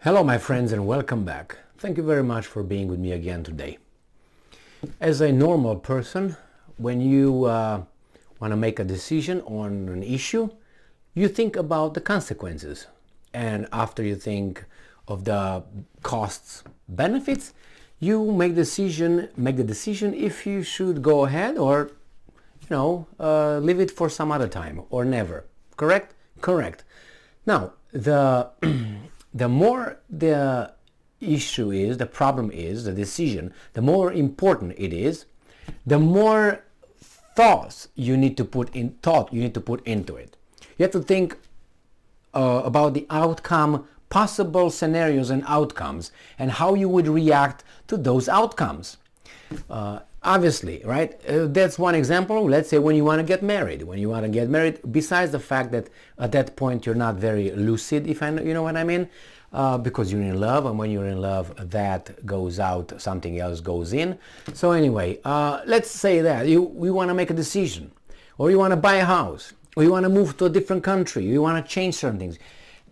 Hello my friends and welcome back. Thank you very much for being with me again today. As a normal person, when you want to make a decision on an issue, you think about the consequences. And after you think of the costs, benefits, you make the decision if you should go ahead or leave it for some other time or never. Correct? Correct. Now, the more the issue is, the problem is, the decision, the more important it is, the more thought you need to put into it. You have to think about the outcome, possible scenarios and outcomes, and how you would react to those outcomes. Obviously, right? That's one example. Let's say when you want to get married. When you want to get married, besides the fact that at that point you're not very lucid, if you know what I mean, because you're in love, and when you're in love, that goes out, something else goes in. So anyway, let's say that we want to make a decision, or you want to buy a house, or you want to move to a different country, you want to change certain things,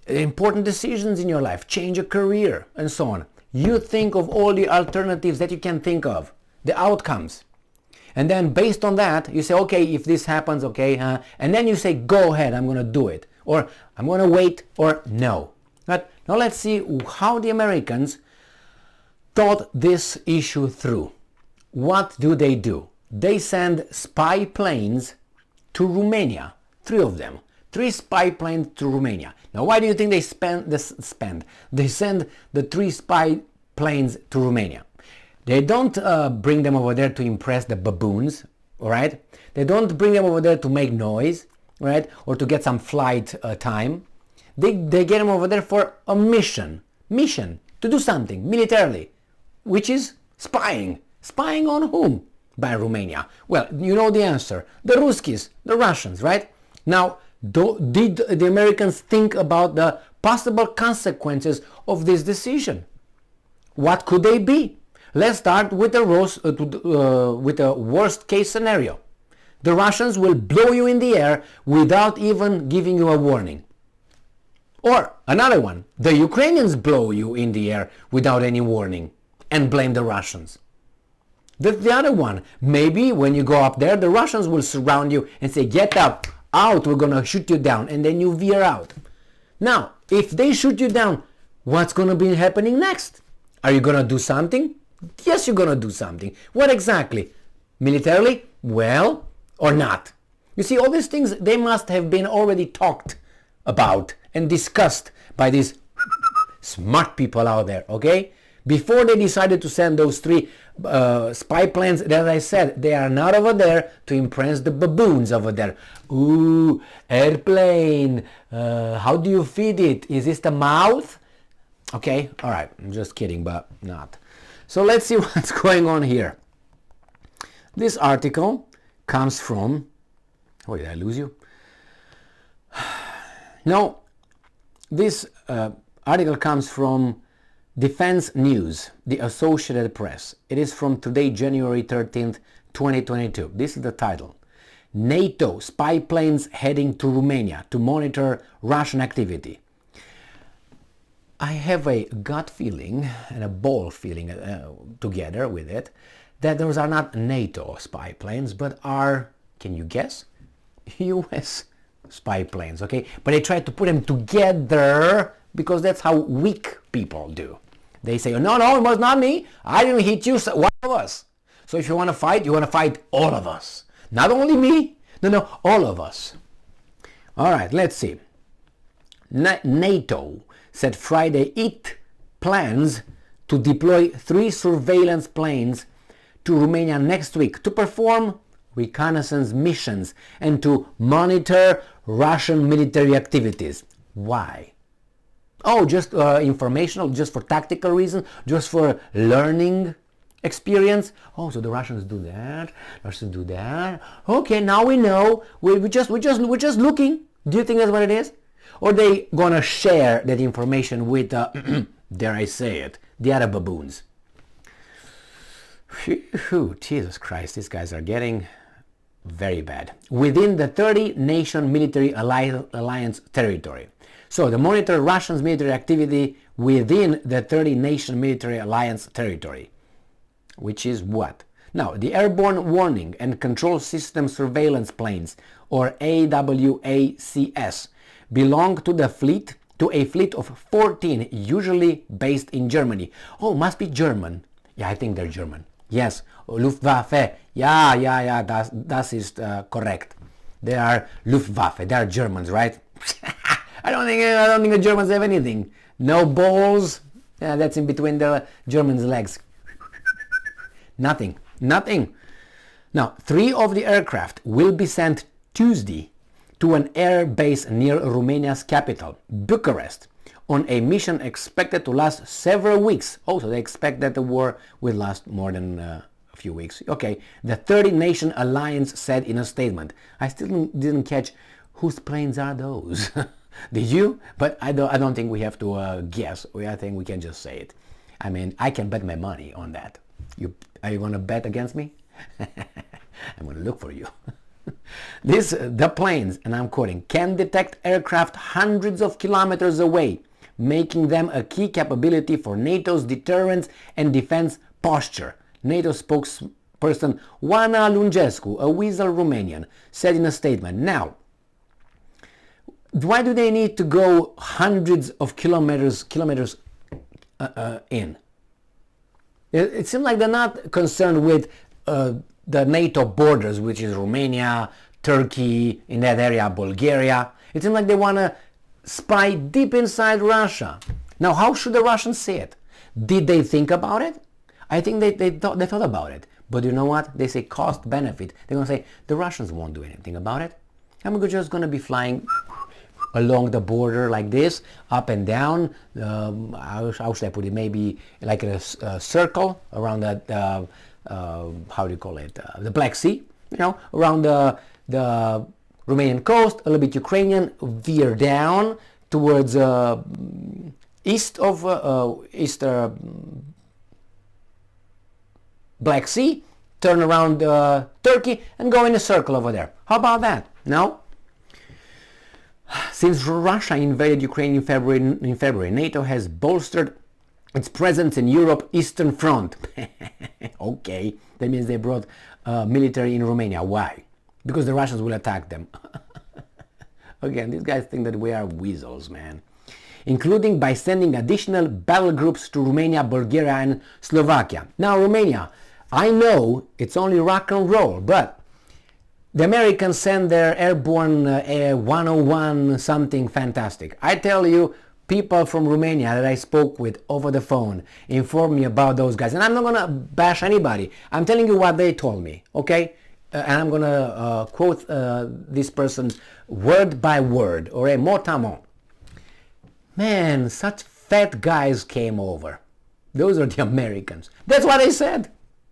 important decisions in your life, change a career, and so on. You think of all the alternatives that you can think of, the outcomes. And then based on that, you say, okay, if this happens, okay, and then you say, go ahead, I'm going to do it, or I'm going to wait, or no. But now let's see how the Americans thought this issue through. What do? They send spy planes to Romania, 3 of them. 3 spy planes to Romania. Now why do you think they send the 3 spy planes to Romania? They don't bring them over there to impress the baboons, all right? They don't bring them over there to make noise, right? Or to get some flight time. They get them over there for a mission, to do something militarily, which is spying. Spying on whom? By Romania. Well, you know the answer. The Ruskies, the Russians, right? Now, did the Americans think about the possible consequences of this decision? What could they be? Let's start with the worst case scenario. The Russians will blow you in the air without even giving you a warning. Or another one, the Ukrainians blow you in the air without any warning and blame the Russians. The other one, maybe when you go up there, the Russians will surround you and say, get out, we're going to shoot you down, and then you veer out. Now, if they shoot you down, what's going to be happening next? Are you going to do something? Yes, you're going to do something. What exactly? Militarily? Well, or not? You see, all these things, they must have been already talked about and discussed by these smart people out there, okay? Before they decided to send those 3 spy planes, as I said, they are not over there to impress the baboons over there. Ooh, airplane, how do you feed it? Is this the mouth? Okay, all right, I'm just kidding, but not. So let's see what's going on here. This article comes from, oh, did I lose you? No, this article comes from Defense News, the Associated Press. It is from today, January 13th, 2022. This is the title. NATO spy planes heading to Romania to monitor Russian activity. I have a gut feeling and a ball feeling together with it that those are not NATO spy planes, but are, can you guess? US spy planes, okay? But they try to put them together because that's how weak people do. They say, no, it was not me. I didn't hit you, so one of us. So if you want to fight all of us. Not only me, no, all of us. All right, let's see. NATO said Friday it plans to deploy 3 surveillance planes to Romania next week to perform reconnaissance missions and to monitor Russian military activities. Why? Oh, just informational, just for tactical reasons, just for learning experience. Oh, so the Russians do that, Russians do that. Okay, now we know. We're just looking. Do you think that's what it is? Or they gonna share that information with, dare I say it, the other baboons? Phew, Jesus Christ, these guys are getting very bad. Within the 30-nation military alliance territory. So they monitor Russia's military activity within the 30-nation military alliance territory. Which is what? Now, the Airborne Warning and Control System Surveillance Planes, or AWACS, belong to a fleet of 14, usually based in Germany. Oh, must be German. Yeah, I think they're German. Yes, Luftwaffe. Yeah, that is correct. They are Luftwaffe. They are Germans, right? I don't think the Germans have anything. No balls. Yeah, that's in between the Germans' legs. Nothing. Now, 3 of the aircraft will be sent Tuesday to an air base near Romania's capital, Bucharest, on a mission expected to last several weeks. Also, they expect that the war will last more than a few weeks. Okay, the 30-nation alliance said in a statement. I still didn't catch whose planes are those. Did you? But I don't think we have to guess. I think we can just say it. I mean, I can bet my money on that. Are you going to bet against me? I'm going to look for you. The planes, and I'm quoting, can detect aircraft hundreds of kilometers away, making them a key capability for NATO's deterrence and defense posture. NATO spokesperson Oana Lungescu, a weasel Romanian, said in a statement. Now, why do they need to go hundreds of kilometers in? It seems like they're not concerned with the NATO borders, which is Romania, Turkey, in that area, Bulgaria. It seems like they want to spy deep inside Russia. Now, how should the Russians see it? Did they think about it? I think they thought about it. But you know what? They say cost benefit. They're going to say the Russians won't do anything about it. I'm just going to be flying along the border like this, up and down. How should I put it? Maybe like a circle around that, how do you call it? The Black Sea, around the Romanian coast, a little bit Ukrainian, veer down towards east of Black Sea, turn around Turkey and go in a circle over there. How about that? No? Since Russia invaded Ukraine in February, NATO has bolstered its presence in Europe's Eastern Front. Okay, that means they brought military in Romania. Why? Because the Russians will attack them. Again, these guys think that we are weasels, man. Including by sending additional battle groups to Romania, Bulgaria and Slovakia. Now, Romania, I know it's only rock and roll, but the Americans send their airborne 101 something fantastic. I tell you, people from Romania that I spoke with over the phone informed me about those guys. And I'm not going to bash anybody. I'm telling you what they told me, okay? And I'm going to quote this person word by word, or mot à mot. Man, such fat guys came over. Those are the Americans. That's what I said.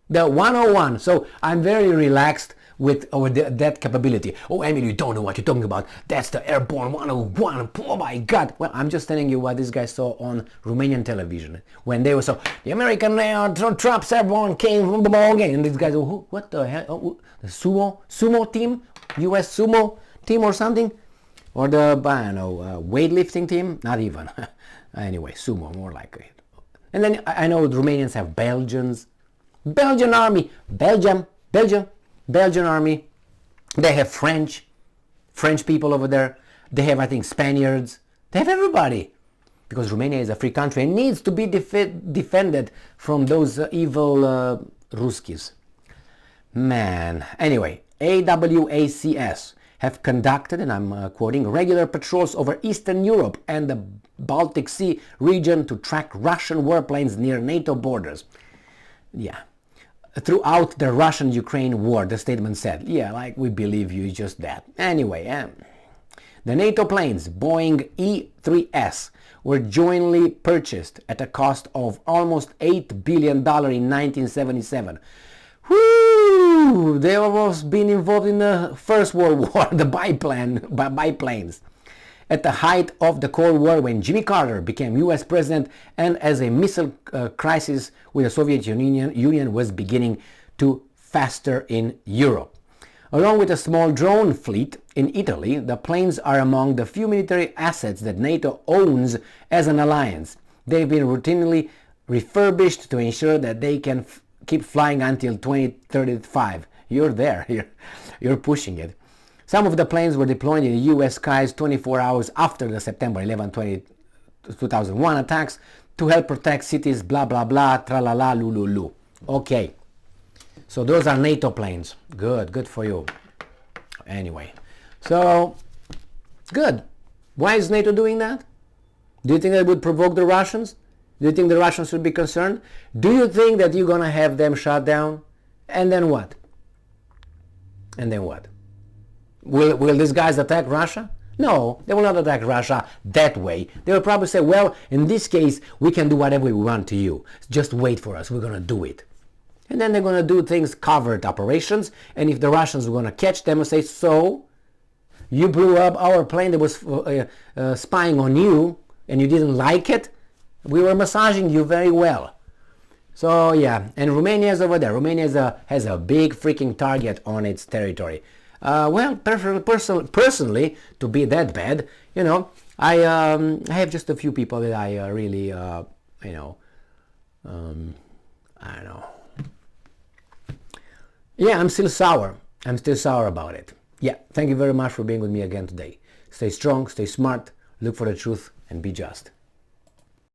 The 101. So I'm very relaxed with that capability. Oh, Emily, you don't know what you're talking about. That's the airborne 101. Oh my God. Well, I'm just telling you what these guys saw on Romanian television when they were so the American troops airborne came from the ball game, and these guys, oh, what the hell? Oh, the sumo team, U.S. sumo team or something, or the I don't know weightlifting team. Not even. Anyway, sumo more like it. And then I know the Romanians have Belgian army, Belgian army. They have French people over there. They have, I think, Spaniards. They have everybody. Because Romania is a free country and needs to be defended from those evil Ruskis. Man. Anyway, AWACS have conducted, and I'm quoting, regular patrols over Eastern Europe and the Baltic Sea region to track Russian warplanes near NATO borders. Yeah. Throughout the Russian-Ukraine war, the statement said. Yeah, like we believe you, just that. Anyway, the NATO planes, Boeing E-3S, were jointly purchased at a cost of almost $8 billion in 1977. Whoo! They almost been involved in the First World War, the biplanes. At the height of the Cold War, when Jimmy Carter became US president, and as a missile crisis with the Soviet Union was beginning to fester in Europe. Along with a small drone fleet in Italy, the planes are among the few military assets that NATO owns as an alliance. They've been routinely refurbished to ensure that they can keep flying until 2035. You're there, you're pushing it. Some of the planes were deployed in the US skies 24 hours after the September 11, 2001 attacks to help protect cities, blah blah blah, tra-la-la, lu-lu-lu. Okay, so those are NATO planes. Good for you. Anyway, so good. Why is NATO doing that? Do you think that would provoke the Russians? Do you think the Russians should be concerned? Do you think that you're gonna have them shut down? And then what? And then what? Will these guys attack Russia? No, they will not attack Russia that way. They will probably say, well, in this case, we can do whatever we want to you. Just wait for us. We're going to do it. And then they're going to do things, covert operations. And if the Russians are going to catch them and say, so, you blew up our plane that was spying on you and you didn't like it? We were massaging you very well. So, yeah. And Romania is over there. Romania has a big freaking target on its territory. Well, personally, to be that bad, you know, I have just a few people that I really, you know, I don't know. Yeah, I'm still sour. I'm still sour about it. Yeah, thank you very much for being with me again today. Stay strong, stay smart, look for the truth, and be just.